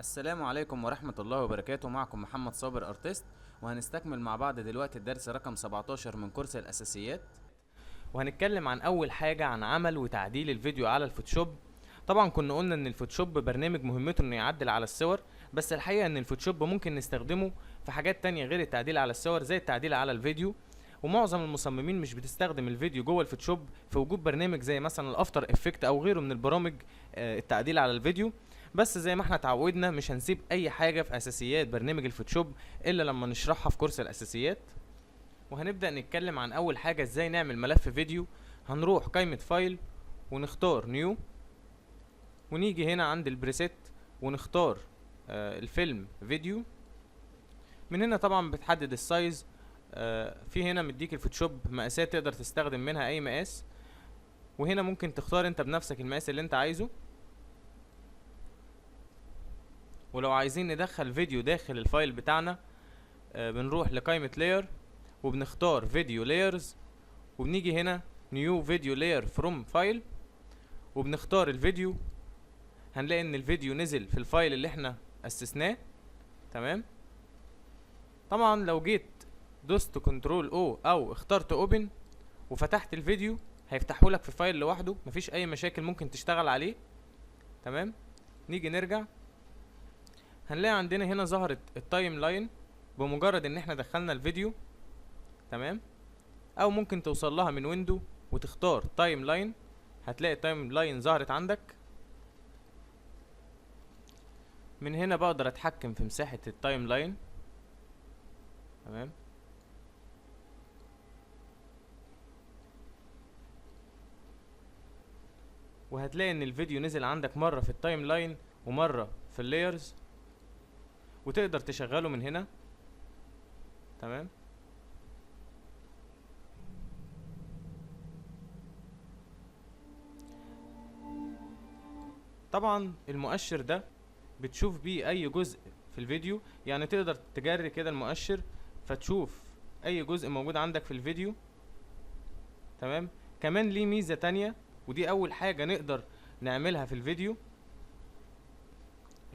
السلام عليكم ورحمة الله وبركاته. معكم محمد صابر ارتست، وهنستكمل مع بعض دلوقتي الدرس رقم 17 من كورس الاساسيات. وهنتكلم عن اول حاجة عن عمل وتعديل الفيديو على الفوتوشوب. طبعا كنا قلنا ان الفوتوشوب برنامج مهمته انه يعدل على الصور، بس الحقيقة ان الفوتوشوب ممكن نستخدمه في حاجات تانية غير التعديل على الصور، زي التعديل على الفيديو. ومعظم المصممين مش بتستخدم الفيديو جوه الفوتوشوب في وجود برنامج زي مثلا الافتر افكت او غيره من البرامج التعديل على الفيديو. بس زي ما احنا اتعودنا مش هنسيب اي حاجة في اساسيات برنامج الفوتوشوب الا لما نشرحها في كورس الاساسيات. وهنبدأ نتكلم عن اول حاجة ازاي نعمل ملف فيديو. هنروح قائمة فايل ونختار نيو، ونيجي هنا عند البريسيت ونختار الفيلم فيديو. من هنا طبعا بتحدد السايز. في هنا مديك الفوتوشوب مقاسات تقدر تستخدم منها اي مقاس، وهنا ممكن تختار انت بنفسك المقاس اللي انت عايزه. ولو عايزين ندخل فيديو داخل الفايل بتاعنا بنروح لقائمة لاير وبنختار فيديو لايرز، وبنيجي هنا نيو فيديو لاير فروم فايل وبنختار الفيديو. هنلاقي ان الفيديو نزل في الفايل اللي احنا اسسناه. تمام. طبعا لو جيت دوست كنترول او او اخترت اوبن وفتحت الفيديو هيفتحهولك في فايل لوحده، مفيش اي مشاكل، ممكن تشتغل عليه. تمام. نيجي نرجع هنلاقي عندنا هنا ظهرت التايم لاين بمجرد ان احنا دخلنا الفيديو. تمام. او ممكن توصل لها من ويندو وتختار تايم لاين، هتلاقي التايم لاين ظهرت عندك. من هنا بقدر اتحكم في مساحة التايم لاين. تمام. وهتلاقي ان الفيديو نزل عندك مرة في التايم لاين ومرة في اللايرز، وتقدر تشغله من هنا. تمام. طبعا المؤشر ده بتشوف بيه اي جزء في الفيديو، يعني تقدر تجري كده المؤشر فتشوف اي جزء موجود عندك في الفيديو. تمام. كمان ليه ميزة تانية، ودي اول حاجة نقدر نعملها في الفيديو،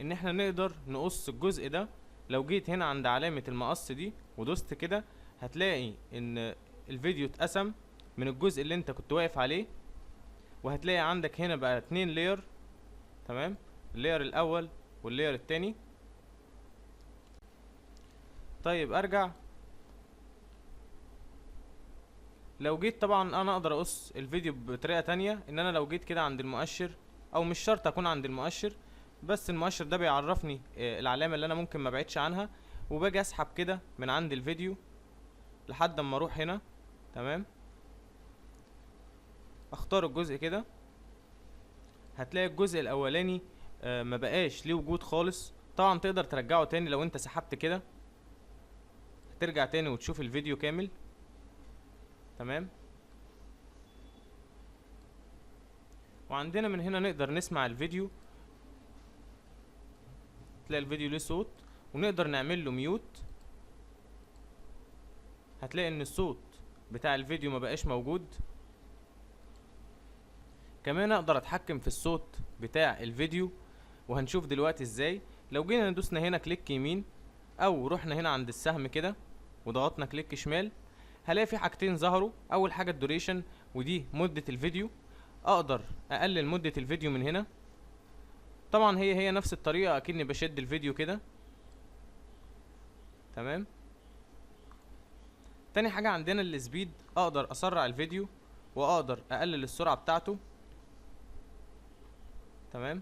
ان احنا نقدر نقص الجزء ده. لو جيت هنا عند علامة المقص دي ودوست كده هتلاقي ان الفيديو اتقسم من الجزء اللي انت كنت واقف عليه، وهتلاقي عندك هنا بقى 2 لاير. تمام. اللاير الاول واللاير التاني. طيب ارجع. لو جيت طبعا انا اقدر اقص الفيديو بطريقة تانية، ان انا لو جيت كده عند المؤشر، او مش شرط اكون عند المؤشر، بس المؤشر ده بيعرفني العلامة اللي انا ممكن ما بعدش عنها، وباجي اسحب كده من عند الفيديو لحد اما اروح هنا. تمام. اختار الجزء كده، هتلاقي الجزء الاولاني ما بقاش ليه وجود خالص. طبعا تقدر ترجعه تاني لو انت سحبت كده، هترجع تاني وتشوف الفيديو كامل. تمام. وعندنا من هنا نقدر نسمع الفيديو، تلاقي الفيديو ليه صوت، ونقدر نعمل له ميوت. هتلاقي ان الصوت بتاع الفيديو ما بقاش موجود. كمان اقدر اتحكم في الصوت بتاع الفيديو، وهنشوف دلوقتي ازاي. لو جينا ندوسنا هنا كليك يمين او رحنا هنا عند السهم كده وضغطنا كليك شمال، هلاقي في حاجتين ظهروا. اول حاجة الدوريشن، ودي مدة الفيديو. اقدر اقلل مدة الفيديو من هنا. طبعا هي نفس الطريقة، اكني بشد الفيديو كده. تمام. تاني حاجة عندنا السبيد، اقدر اسرع الفيديو واقدر اقلل السرعة بتاعته. تمام.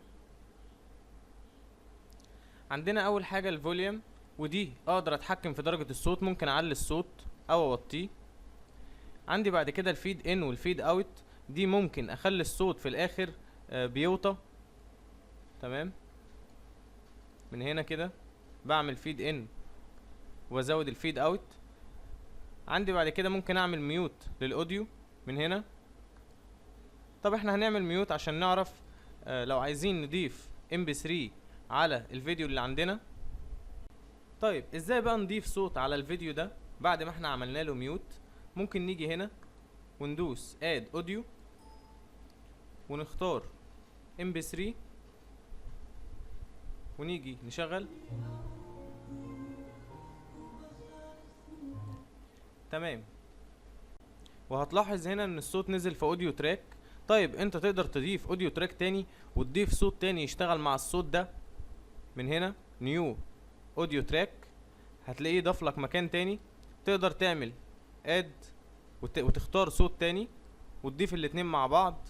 عندنا اول حاجة الفوليوم، ودي اقدر اتحكم في درجة الصوت، ممكن اعلي الصوت او اوطيه. عندي بعد كده الفيد ان والفيد اوت، دي ممكن اخلي الصوت في الاخر بيوطى. تمام. من هنا كده بعمل فيد ان وازود الفيد اوت. عندي بعد كده ممكن اعمل ميوت للاوديو من هنا. طب احنا هنعمل ميوت عشان نعرف لو عايزين نضيف MP3 على الفيديو اللي عندنا. طيب ازاي بقى نضيف صوت على الفيديو ده بعد ما احنا عملنا له ميوت؟ ممكن نيجي هنا وندوس اد اوديو ونختار MP3. ونيجي نشغل. تمام. وهتلاحظ هنا ان الصوت نزل في اوديو تراك. طيب انت تقدر تضيف اوديو تراك تاني وتضيف صوت تاني يشتغل مع الصوت ده من هنا نيو اوديو تراك، هتلاقيه ضاف لك مكان تاني. تقدر تعمل اد وتختار صوت تاني وتضيف الاتنين مع بعض.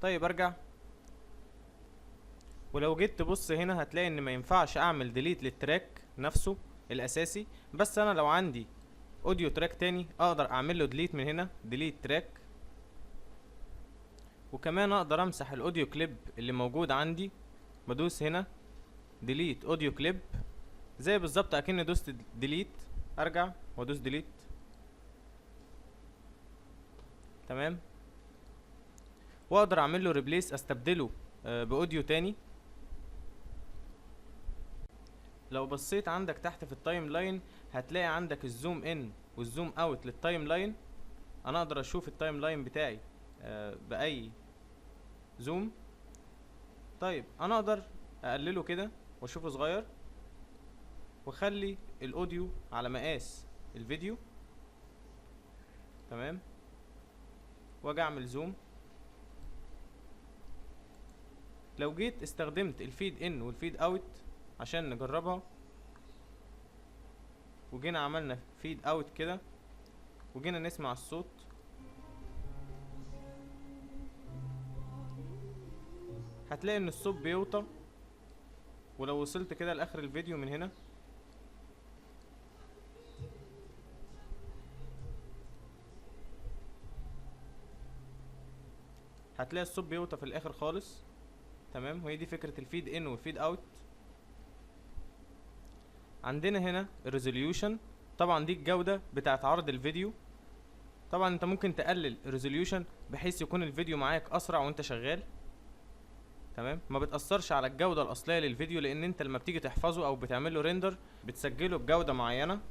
طيب ارجع، ولو جيت تبص هنا هتلاقي ان ما ينفعش اعمل ديليت للتراك نفسه الاساسي، بس انا لو عندي اوديو تراك تاني اقدر اعمل له ديليت من هنا، ديليت تراك. وكمان اقدر امسح الاوديو كليب اللي موجود عندي، بدوس هنا ديليت اوديو كليب زي بالظبط اكني دوست ديليت. ارجع وادوس ديليت. تمام. واقدر اعمل له ريبليس، استبدله باوديو تاني. لو بصيت عندك تحت في التايم لاين هتلاقي عندك الزوم ان والزوم اوت للتايم لاين. انا اقدر اشوف التايم لاين بتاعي باي زوم. طيب انا اقدر اقلله كده واشوفه صغير، واخلي الاوديو على مقاس الفيديو. تمام. واجي اعمل زوم. لو جيت استخدمت الفيد ان والفيد اوت عشان نجربها، وجينا عملنا فيد اوت كده وجينا نسمع الصوت، هتلاقي ان الصوت بيوطى. ولو وصلت كده لاخر الفيديو من هنا هتلاقي الصوت بيوطى في الاخر خالص. تمام. وهي دي فكرة الفيد ان والفيد اوت. عندنا هنا الريزوليوشن، طبعا دي الجودة بتاعت عرض الفيديو. طبعا انت ممكن تقلل الريزوليوشن بحيث يكون الفيديو معاك اسرع وانت شغال. تمام. ما بتأثرش على الجودة الاصلية للفيديو، لان انت لما بتيجي تحفظه او بتعمل له ريندر بتسجله بجودة معينة.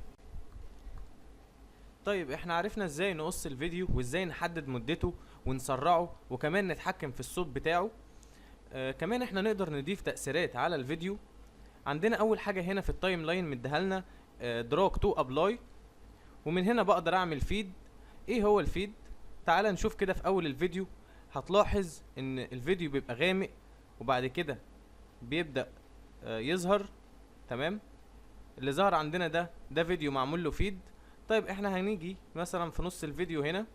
طيب احنا عرفنا ازاي نقص الفيديو وازاي نحدد مدته ونسرعه وكمان نتحكم في الصوت بتاعه. كمان احنا نقدر نضيف تأثيرات على الفيديو. عندنا اول حاجة هنا في التايم لاين مديها لنا دراج تو ابلاي، ومن هنا بقدر اعمل فيد. ايه هو الفيد؟ تعال نشوف كده. في اول الفيديو هتلاحظ ان الفيديو بيبقى غامق وبعد كده بيبدأ يظهر. تمام. اللي ظهر عندنا ده فيديو معمول له فيد. طيب احنا هنيجي مثلا في نص الفيديو هنا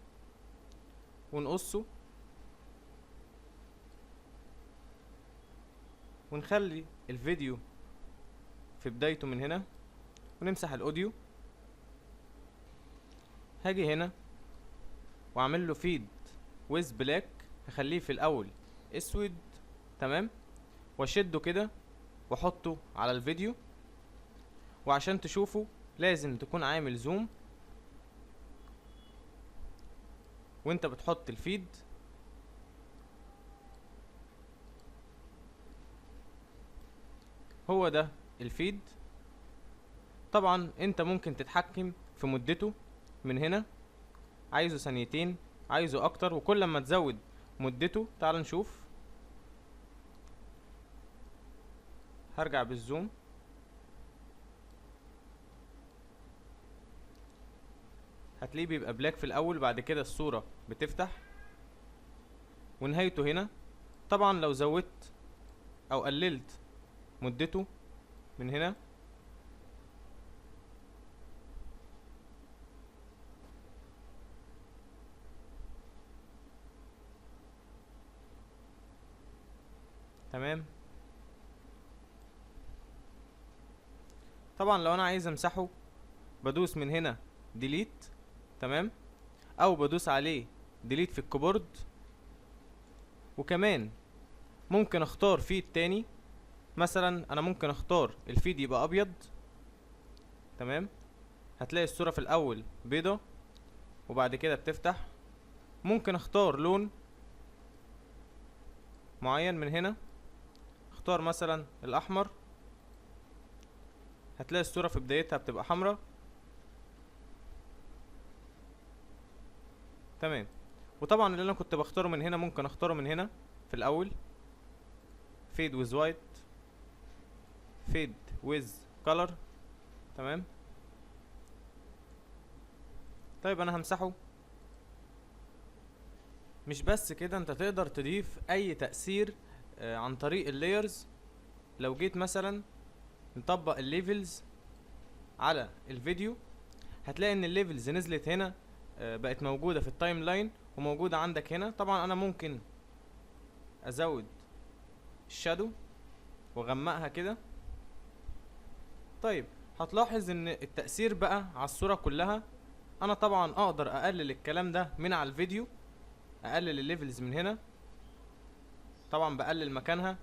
ونقصه ونخلي الفيديو في بدايته من هنا ونمسح الاوديو. هاجي هنا واعمل له فيد ويز بلاك، هخليه في الاول اسود. تمام. واشده كده واحطه على الفيديو. وعشان تشوفه لازم تكون عامل زوم وانت بتحط الفيد. هو ده الفيد. طبعا انت ممكن تتحكم في مدته من هنا، عايزه ثانيتين عايزه اكتر، وكل ما تزود مدته. تعال نشوف. هرجع بالزوم. هتلاقيه بيبقى بلاك في الاول، بعد كده الصورة بتفتح ونهايته هنا. طبعا لو زودت او قللت مدته من هنا تمام. طبعا لو انا عايز امسحه بدوس من هنا ديليت. تمام. او بدوس عليه ديليت في الكيبورد. وكمان ممكن اختار فيد تاني. مثلا انا ممكن اختار الفيد يبقى ابيض. تمام. هتلاقي الصورة في الاول بيضة وبعد كده بتفتح. ممكن اختار لون معين من هنا، اختار مثلا الاحمر. هتلاقي الصورة في بدايتها بتبقى حمراء. تمام. وطبعا اللي انا كنت بختاره من هنا ممكن اختاره من هنا في الاول فيد ويز وايت. فيد ويز كولر. تمام. طيب انا همسحه. مش بس كده، انت تقدر تضيف اي تأثير عن طريق اللايرز. لو جيت مثلا نطبق الليفلز على الفيديو، هتلاقي ان الليفلز نزلت هنا، بقت موجودة في التايم لاين وموجودة عندك هنا. طبعا انا ممكن ازود الشادو واغمقها كده. طيب هتلاحظ ان التأثير بقى على الصورة كلها. انا طبعا اقدر اقلل الكلام ده من على الفيديو، اقلل الليفلز من هنا. طبعا بقلل مكانها.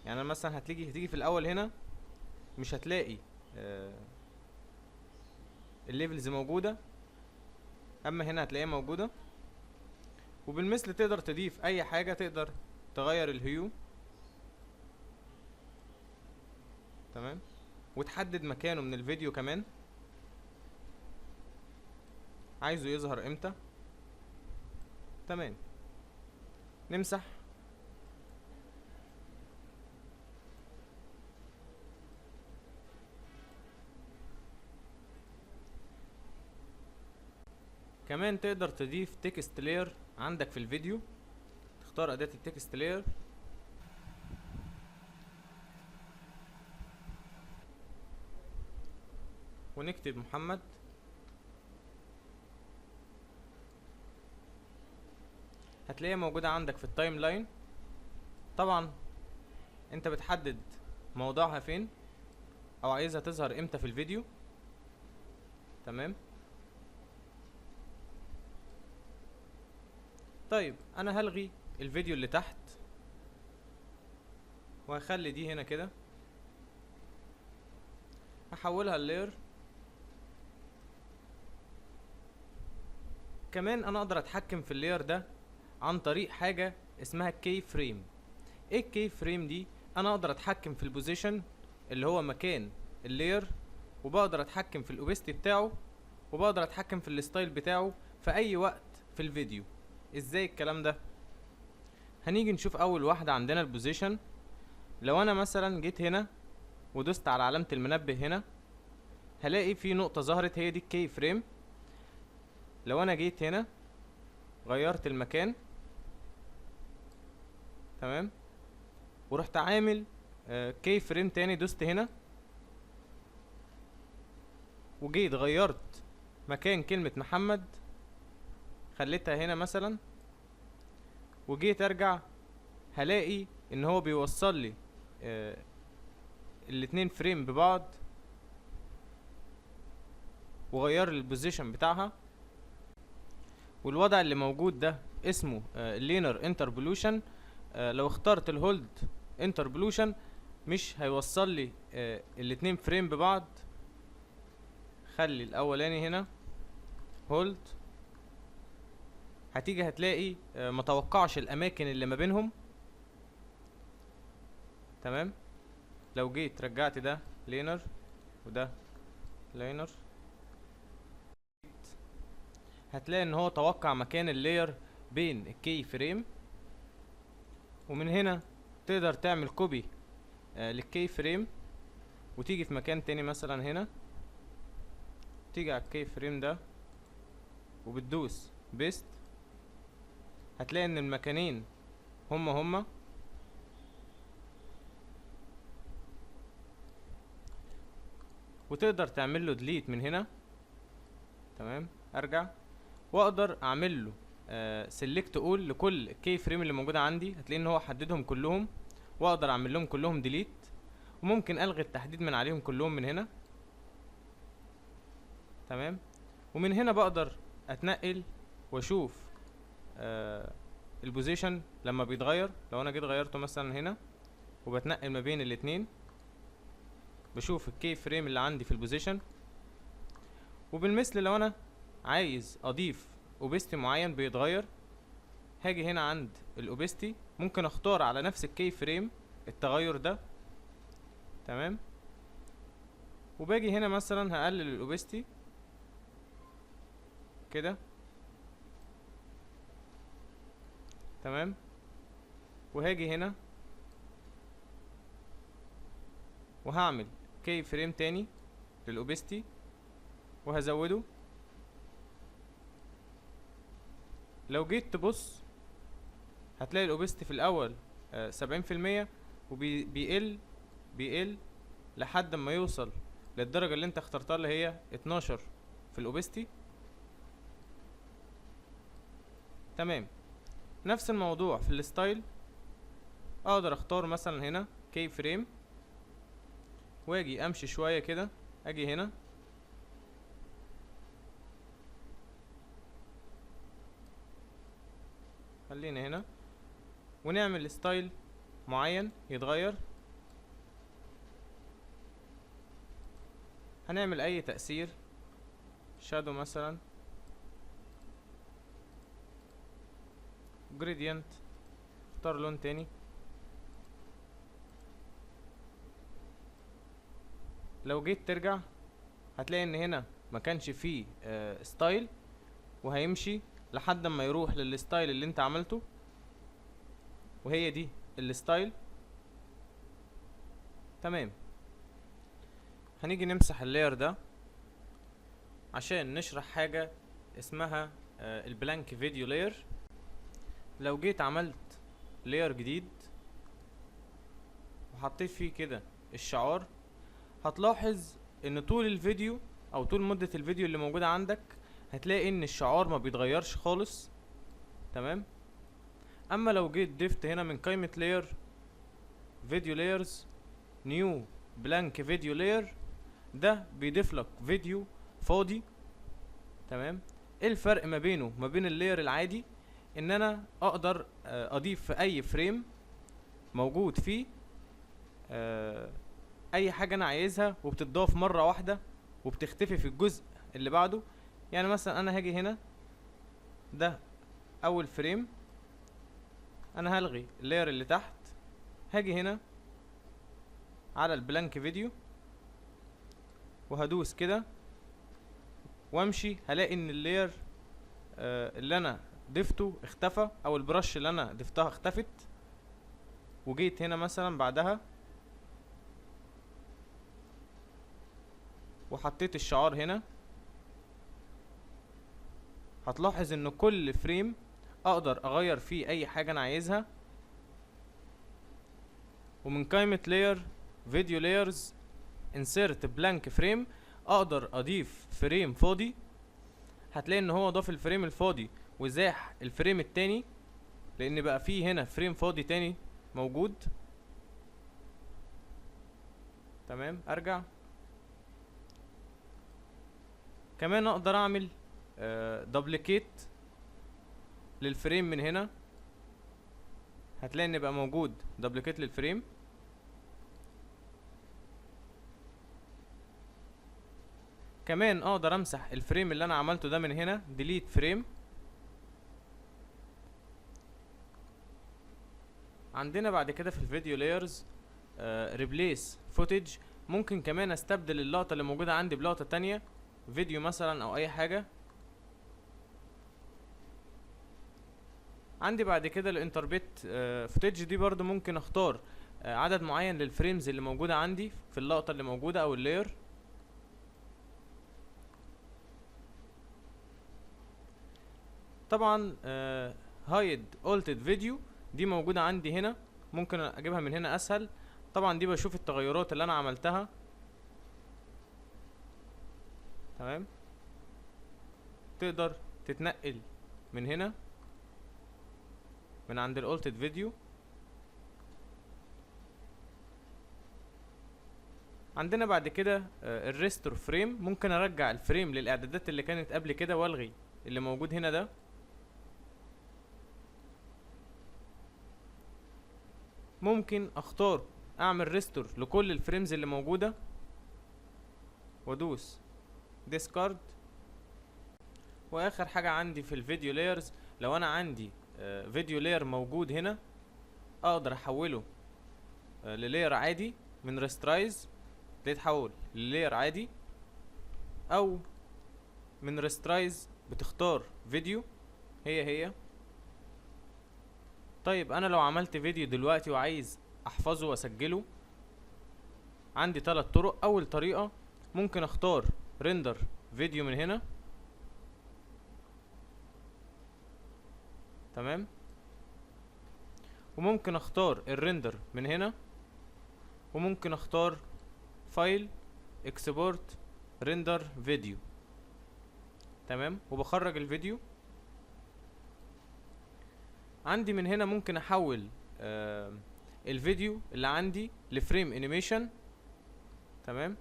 يعني أنا مثلا هتيجي في الاول هنا مش هتلاقي الليفلز موجودة، اما هنا هتلاقيها موجودة. وبالمثل تقدر تضيف اي حاجة، تقدر تغير الهيو. تمام. وتحدد مكانه من الفيديو كمان، عايزه يظهر امتى. تمام. نمسح. كمان تقدر تضيف تكست لاير عندك في الفيديو. تختار اداة التكست لاير ونكتب محمد. هتلاقيها موجودة عندك في التايم لاين. طبعا انت بتحدد موضوعها فين او عايزها تظهر امتى في الفيديو. تمام. طيب انا هلغي الفيديو اللي تحت وهخلي دي هنا كده، هحولها اللاير. كمان انا اقدر اتحكم في اللاير ده عن طريق حاجة اسمها كي فريم. ايه الكي فريم دي؟ انا اقدر اتحكم في البوزيشن اللي هو مكان اللاير، وبقدر اتحكم في الاوبستي بتاعه، وبقدر اتحكم في الستايل بتاعه في اي وقت في الفيديو. ازاي الكلام ده؟ هنيجي نشوف اول واحدة عندنا البوزيشن. لو انا مثلا جيت هنا ودوست على علامة المنبه هنا، هلاقي في نقطة ظهرت، هي دي الكي فريم. لو انا جيت هنا غيرت المكان، تمام، ورحت عامل كي فريم تاني، دوست هنا وجيت غيرت مكان كلمة محمد، خليتها هنا مثلا، وجيت ارجع، هلاقي ان هو بيوصل لي الاتنين فريم ببعض وغير البوزيشن بتاعها. والوضع اللي موجود ده اسمه لينر انتربولوشن. لو اخترت الهولد انتربولوشن مش هيوصل لي الاتنين فريم ببعض. خلي الاولاني هنا هولد، هتيجي هتلاقي متوقعش الاماكن اللي ما بينهم. تمام. لو جيت رجعت ده لينر وده لينر، هتلاقي ان هو توقع مكان اللاير بين الكي فريم. ومن هنا تقدر تعمل كوبي للكي فريم وتيجي في مكان تاني، مثلا هنا تيجي على الكي فريم ده وبتدوس بيست، هتلاقي ان المكانين هما وتقدر تعمل له ديليت من هنا. تمام. ارجع واقدر اعمل له سيلكت اول لكل الكي فريم اللي موجوده عندي، هتلاقي ان هو حددهم كلهم، واقدر اعمل لهم كلهم ديليت، وممكن الغي التحديد من عليهم كلهم من هنا. تمام. ومن هنا بقدر اتنقل واشوف البوزيشن لما بيتغير. لو انا جيت غيرته مثلا هنا وبتنقل ما بين الاتنين، بشوف الكي فريم اللي عندي في البوزيشن. وبالمثل لو انا عايز اضيف اوبستي معين بيتغير، هاجي هنا عند الاوبستي، ممكن اختار على نفس الكي فريم التغير ده. تمام. وباجي هنا مثلا هقلل الاوبستي كده. تمام. وهاجي هنا وهعمل كي فريم تاني للاوبستي وهزوده. لو جيت تبص هتلاقي الاوبستي في الاول 70%، بيقل لحد ما يوصل للدرجة اللي انت اخترتها اللي هي 12 في الاوبستي. تمام. نفس الموضوع في الستايل، اقدر اختار مثلا هنا كي فريم واجي امشي شوية كده، اجي هنا خلينا هنا ونعمل ستايل معين يتغير. هنعمل اي تأثير، شادو مثلا، جريدينت، اختار لون تاني. لو جيت ترجع هتلاقي ان هنا ما كانش فيه ستايل، وهيمشي لحد ما يروح للستايل اللي انت عملته، وهي دي الستايل. تمام. هنيجي نمسح اللاير ده عشان نشرح حاجة اسمها البلانك فيديو لاير. لو جيت عملت لاير جديد وحطيت فيه كده الشعار، هتلاحظ ان طول الفيديو او طول مدة الفيديو اللي موجودة عندك هتلاقي ان الشعار ما بيتغيرش خالص. تمام. اما لو جيت ضفت هنا من قائمة لاير فيديو لايرز نيو بلانك فيديو لاير، ده بيضيف لك فيديو فاضي. تمام. ايه الفرق ما بينه ما بين اللاير العادي؟ ان انا اقدر اضيف في اي فريم موجود فيه اي حاجة انا عايزها، وبتضاف مرة واحدة وبتختفي في الجزء اللي بعده. يعني مثلا انا هاجي هنا، ده اول فريم، انا هلغي اللاير اللي تحت، هاجي هنا على البلانك فيديو وهدوس كده وامشي، هلاقي ان اللاير اللي انا ضفته اختفى، او البرش اللي انا ضفتها اختفت. وجيت هنا مثلا بعدها وحطيت الشعار هنا، هتلاحظ ان كل فريم اقدر اغير فيه اي حاجة انا عايزها. ومن قائمة لاير فيديو لايرز insert blank frame اقدر اضيف فريم فاضي. هتلاقي ان هو ضاف الفريم الفاضي وزاح الفريم التاني، لان بقى فيه هنا فريم فاضي تاني موجود. تمام. ارجع كمان اقدر اعمل دوبليكيت للفريم من هنا، هتلاقي ان بقى موجود دوبليكيت للفريم. كمان اقدر امسح الفريم اللي انا عملته ده من هنا، ديليت فريم. عندنا بعد كده في الفيديو لايرز ريبليس فوتج، ممكن كمان استبدل اللقطة اللي موجودة عندي بلقطة تانية، فيديو مثلا او اي حاجة. عندي بعد كده الانتربيت فوتج، دي برضو ممكن اختار عدد معين للفريمز اللي موجودة عندي في اللقطة اللي موجودة او اللاير. طبعا هايد اولتد فيديو دي موجودة عندي هنا، ممكن اجيبها من هنا اسهل. طبعا دي بشوف التغيرات اللي انا عملتها. تمام. تقدر تتنقل من هنا من عند الاولتد فيديو. عندنا بعد كده الريستور فريم، ممكن ارجع الفريم للاعدادات اللي كانت قبل كده والغي اللي موجود هنا ده. ممكن اختار اعمل ريستور لكل الفريمز اللي موجودة وادوس ديسكارد. واخر حاجة عندي في الفيديو لايرز، لو انا عندي فيديو لاير موجود هنا اقدر احوله للاير عادي من ريسترايز، يتحول للاير عادي، او من ريسترايز بتختار فيديو هي. طيب انا لو عملت فيديو دلوقتي وعايز احفظه واسجله، عندي 3 طرق. اول طريقة ممكن اختار ريندر فيديو من هنا، تمام، وممكن اختار الريندر من هنا، وممكن اختار فايل اكسبورت ريندر فيديو، تمام، وبخرج الفيديو. عندي من هنا ممكن احول الفيديو اللي عندي لفريم انيميشن، تمام.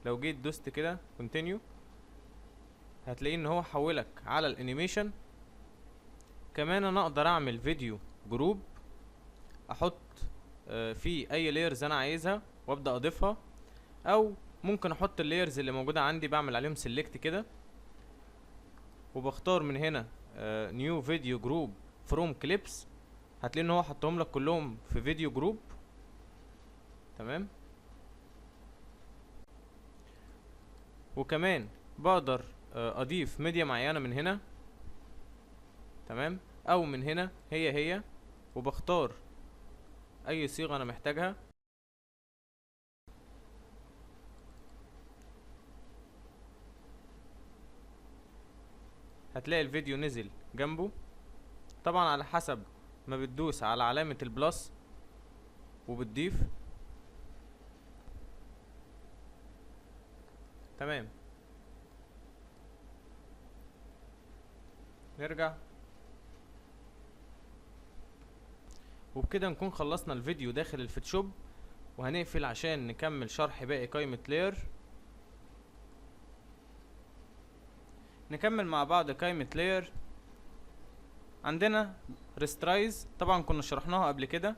لو جيت دوست كده كونتينيو هتلاقي ان هو حولك على الانيميشن. كمان انا اقدر اعمل فيديو جروب، احط فيه اي لايرز انا عايزها وابدا اضيفها، او ممكن احط اللايرز اللي موجوده عندي بعمل عليهم سيلكت كده، وبختار من هنا نيو فيديو جروب فروم كليبس. هتلاقي ان هو حطهم لك كلهم في فيديو جروب، تمام. وكمان بقدر اضيف ميديا معينه من هنا، تمام، او من هنا هي وبختار اي صيغه انا محتاجها. هتلاقي الفيديو نزل جنبه، طبعا على حسب ما بتدوس على علامه البلس وبتضيف، تمام. نرجع، وبكده نكون خلصنا الفيديو داخل الفوتوشوب، وهنقفل عشان نكمل شرح باقي قائمة لاير. نكمل مع بعض قائمة لاير. عندنا ريسترايز، طبعا كنا شرحناها قبل كده.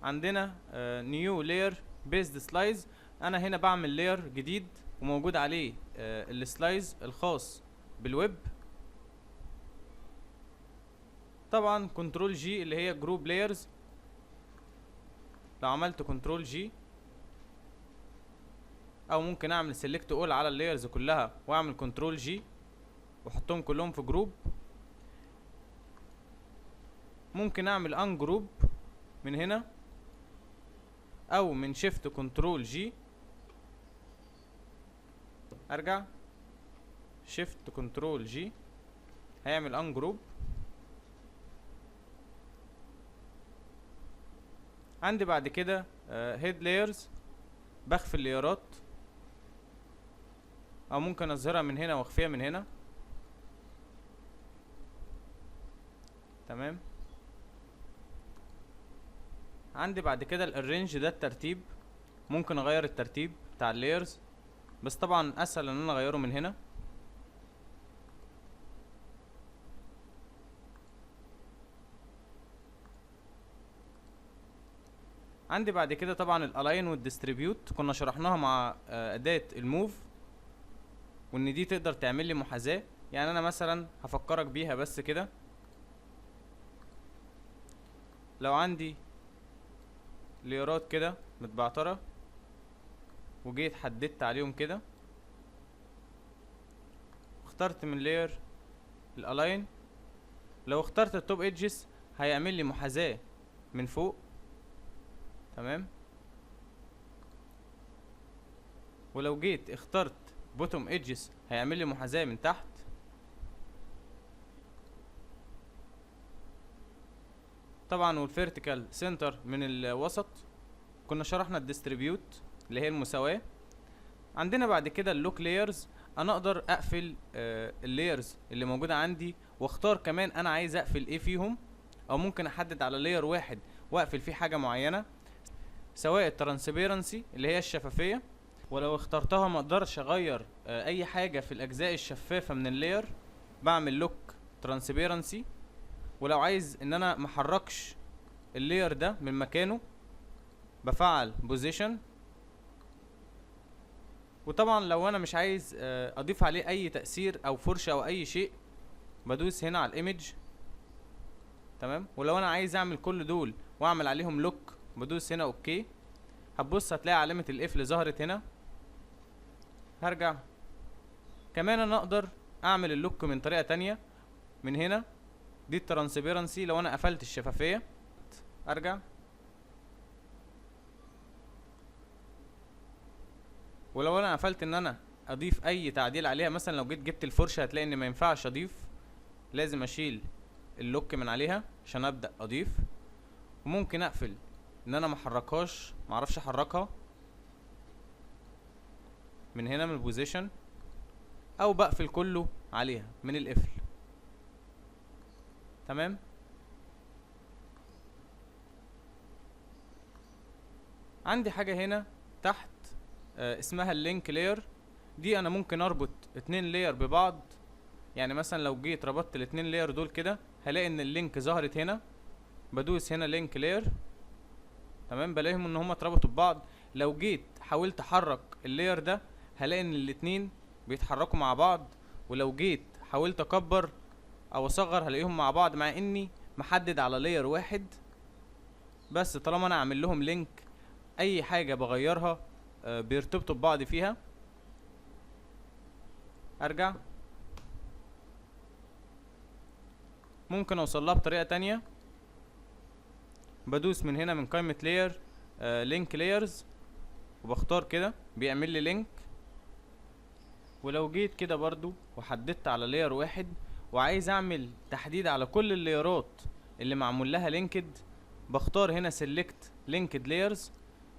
عندنا نيو لاير بيزد سلايز، انا هنا بعمل لاير جديد وموجود عليه السلايز الخاص بالويب. طبعا كنترول جي اللي هي جروب لايرز، لو عملت كنترول جي، او ممكن اعمل سيلكت اول على اللايرز كلها واعمل كنترول جي واحطهم كلهم في جروب. ممكن اعمل ان جروب من هنا، او من شيفت كنترول جي ارجع شيفت كنترول جي هيعمل ان جروب. عندي بعد كده هيد لايرز، بخفي اللايرات، او ممكن اظهرها من هنا واخفيها من هنا، تمام. عندي بعد كده الارينج، ده الترتيب، ممكن اغير الترتيب بتاع اللايرز، بس طبعا اسهل ان انا اغيره من هنا. عندي بعد كده طبعا الالاين والديستريبيوت، كنا شرحناها مع اداة الموف، وان دي تقدر تعمل لي محاذاة. يعني انا مثلا هفكرك بيها بس كده. لو عندي ليرات كده متبعترة وجيت حددت عليهم كده، اخترت من لاير الالاين، لو اخترت التوب ايدجز هيعمل لي محاذاة من فوق، تمام. ولو جيت اخترت بوتوم ايدجز هيعمل لي محاذاة من تحت. طبعا والفيرتيكال سنتر من الوسط. كنا شرحنا الديستريبيوت اللي هي المساواة. عندنا بعد كده اللوك لايرز، انا اقدر اقفل اللايرز اللي موجودة عندي، واختار كمان انا عايز اقفل ايه فيهم، او ممكن احدد على لاير واحد واقفل فيه حاجة معينة، سواء الترانسبيرنسي اللي هي الشفافية، ولو اخترتها ما اقدرش اغير اي حاجة في الاجزاء الشفافة من اللاير، بعمل لوك ترانسبيرنسي. ولو عايز ان انا محركش اللاير ده من مكانه بفعل بوزيشن. وطبعا لو انا مش عايز اضيف عليه اي تأثير او فرشة او اي شيء بدوس هنا على الايمج، تمام. ولو انا عايز اعمل كل دول واعمل عليهم لوك بدوس هنا اوكي. هتبص هتلاقي علامة القفل ظهرت هنا. هرجع كمان انا اقدر اعمل اللوك من طريقة تانية من هنا، دي الترانسبيرنسي لو انا قفلت الشفافية. ارجع ولو انا قفلت ان انا اضيف اي تعديل عليها، مثلا لو جيت جبت الفرشه هتلاقي ان ما ينفعش اضيف، لازم اشيل اللوك من عليها عشان ابدا اضيف. وممكن اقفل ان انا محركهاش، معرفش احركها من هنا من البوزيشن، او بقفل كله عليها من القفل. تمام. عندي حاجة هنا تحت اسمها اللينك لاير. دي انا ممكن اربط 2 لاير ببعض. يعني مثلا لو جيت ربطت ال2 لاير دول كده هلاقي ان اللينك ظهرت هنا، بدوس هنا لينك لاير. تمام، بلاقيهم ان هما اتربطوا ببعض. لو جيت حاولت احرك اللاير ده هلاقي ان الاتنين بيتحركوا مع بعض، ولو جيت حاولت اكبر او اصغر هلاقيهم مع بعض، مع اني محدد على لاير واحد بس. طالما انا عامل لهم لينك، اي حاجة بغيرها بيرتبطوا ببعض فيها. ارجع، ممكن اوصلها بطريقة تانية. بدوس من هنا من قائمة لاير لينك لايرز، وبختار كده بيعمل لي لينك. ولو جيت كده برضو وحددت على لاير واحد وعايز اعمل تحديد على كل اللايرات اللي معمول لها لينكد، بختار هنا سيلكت لينكد لايرز،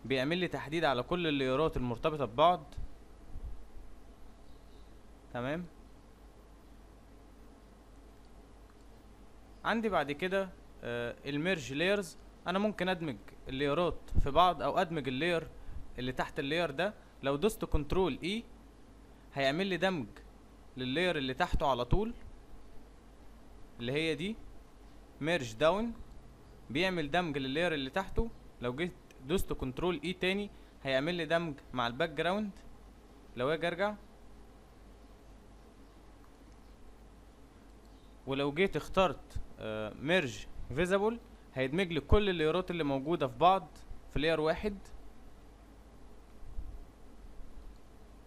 بيعمل لي تحديد على كل اللايرات المرتبطة ببعض. تمام. عندي بعد كده الميرج لايرز. انا ممكن ادمج اللايرات في بعض او ادمج اللاير اللي تحت اللاير ده. لو دوست كنترول اي هيعمل لي دمج لللاير اللي تحته على طول، اللي هي دي ميرج داون، بيعمل دمج لللاير اللي تحته. لو جيت دوست كنترول اي تاني هيعمل لي دمج مع الباك جراوند. لو اجي ارجع، ولو جيت اخترت ميرج فيزابل هيدمج لي كل اللايرات اللي موجوده في بعض في لاير واحد.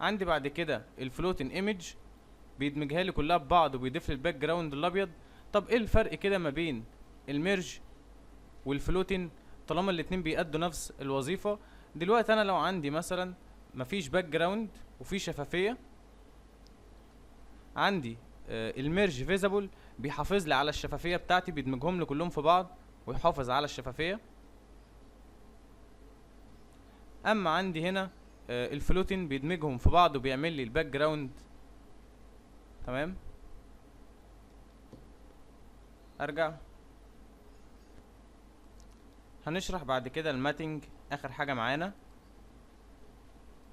عندي بعد كده الفلوتن ايمج، بيدمجها لي كلها ببعض وبيضيف لي الباك جراوند الابيض. طب ايه الفرق كده ما بين الميرج والفلوتن طالما الاتنين بيأدوا نفس الوظيفه؟ دلوقتي انا لو عندي مثلا مفيش باك جراوند وفي شفافيه، عندي الميرج فيزابل بيحافظ لي على الشفافيه بتاعتي، بيدمجهم لي كلهم في بعض ويحافظ على الشفافيه. اما عندي هنا الفلوتن بيدمجهم في بعض وبيعمل لي الباك جراوند. تمام. ارجع، هنشرح بعد كده الماتنج اخر حاجه معانا.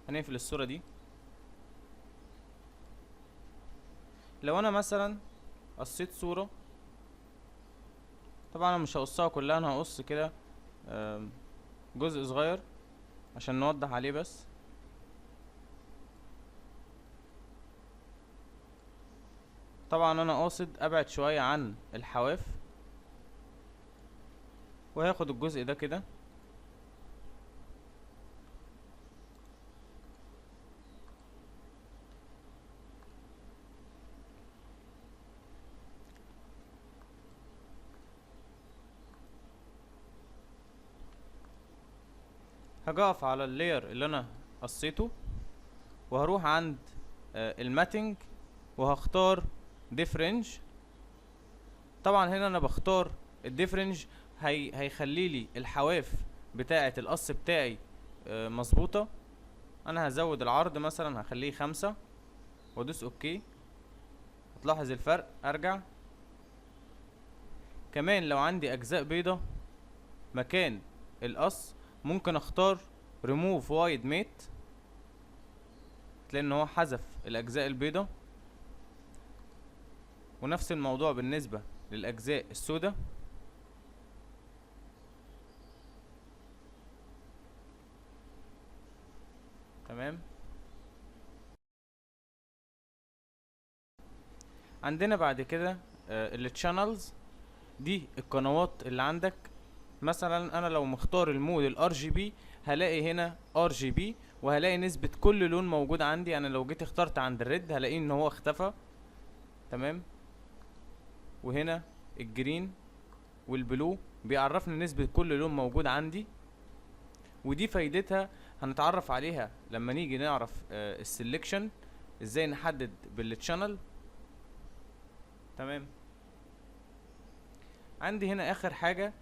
هنقفل الصوره دي. لو انا مثلا قصيت صوره، طبعا انا مش هقصها كلها، انا هقص كده جزء صغير عشان نوضح عليه بس. طبعا انا قاصد ابعد شويه عن الحواف، وهاخد الجزء ده كده هجقف على اللاير اللي انا قصيته، وهروح عند الماتنج وهختار ديفرنج. طبعا هنا انا بختار الديفرنج هيخلي لي الحواف بتاعه القص بتاعي مظبوطه. انا هزود العرض مثلا هخليه 5 وادوس اوكي. هتلاحظ الفرق. ارجع كمان، لو عندي اجزاء بيضة مكان القص ممكن اختار ريموف وايد ميت، تلاقي ان هو حذف الاجزاء البيضة. ونفس الموضوع بالنسبة للاجزاء السوداء. تمام. عندنا بعد كده التشانلز، دي القنوات اللي عندك. مثلا انا لو مختار المود الار جي بي هلاقي هنا ار جي بي، وهلاقي نسبة كل لون موجود عندي. انا لو جيت اخترت عند الريد هلاقيه ان هو اختفى. تمام. وهنا الجرين والبلو بيعرفني نسبة كل لون موجود عندي. ودي فايدتها هنتعرف عليها لما نيجي نعرف السلكشن، ازاي نحدد بالتشانل. تمام. عندي هنا اخر حاجة،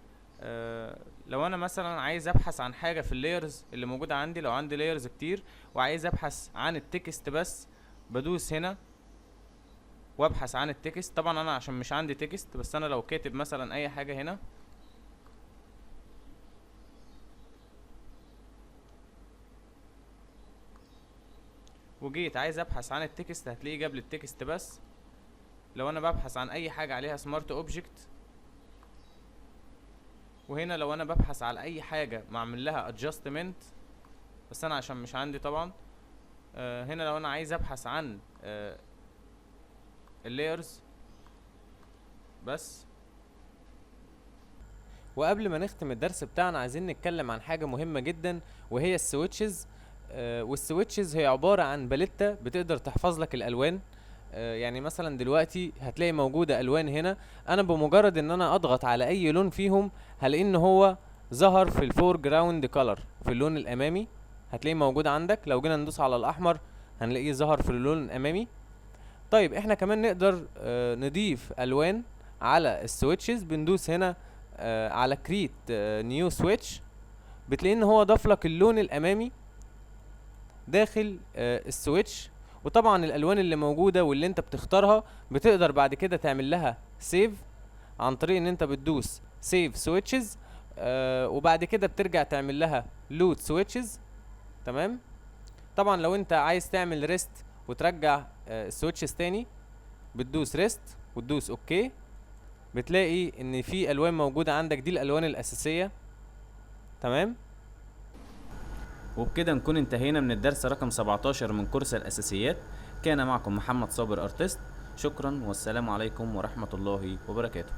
لو انا مثلا عايز ابحث عن حاجة في اللايرز اللي موجودة عندي، لو عندي لايرز كتير وعايز ابحث عن التكست بس، بدوس هنا وابحث عن التكست. طبعا انا عشان مش عندي تكست، بس انا لو كاتب مثلا اي حاجة هنا وجيت عايز ابحث عن التكست، هتلاقيه جاب لي التكست بس. لو انا ببحث عن اي حاجة عليها سمارت اوبجكت، وهنا لو انا ببحث على اي حاجة معمل لها ادجستمنت، بس انا عشان مش عندي طبعا. هنا لو انا عايز ابحث عن اللايرز بس. وقبل ما نختم الدرس بتاعنا عايزين نتكلم عن حاجة مهمة جدا، وهي السويتشز. والسويتشز هي عبارة عن باليتة بتقدر تحفظ لك الالوان. يعني مثلا دلوقتي هتلاقي موجودة الوان هنا، انا بمجرد ان انا اضغط على اي لون فيهم هلاقي ان هو ظهر في الفور جراوند كولر، في اللون الامامي هتلاقيه موجود عندك. لو جينا ندوس على الاحمر هنلاقيه ظهر في اللون الامامي. طيب احنا كمان نقدر نضيف الوان على السويتشز. بندوس هنا على كريت نيو سويتش، بتلاقي ان هو ضاف لك اللون الامامي داخل السويتش. وطبعا الالوان اللي موجوده واللي انت بتختارها بتقدر بعد كده تعمل لها سيف عن طريق ان انت بتدوس سيف سويتشز، وبعد كده بترجع تعمل لها لود سويتشز. تمام. طبعا لو انت عايز تعمل ريست وترجع السويتشز تاني، بتدوس ريست وتدوس اوكي، بتلاقي ان في الوان موجوده عندك، دي الالوان الاساسيه. تمام. وبكده نكون انتهينا من الدرس رقم 17 من كورس الأساسيات. كان معكم محمد صابر أرتست. شكرا والسلام عليكم ورحمة الله وبركاته.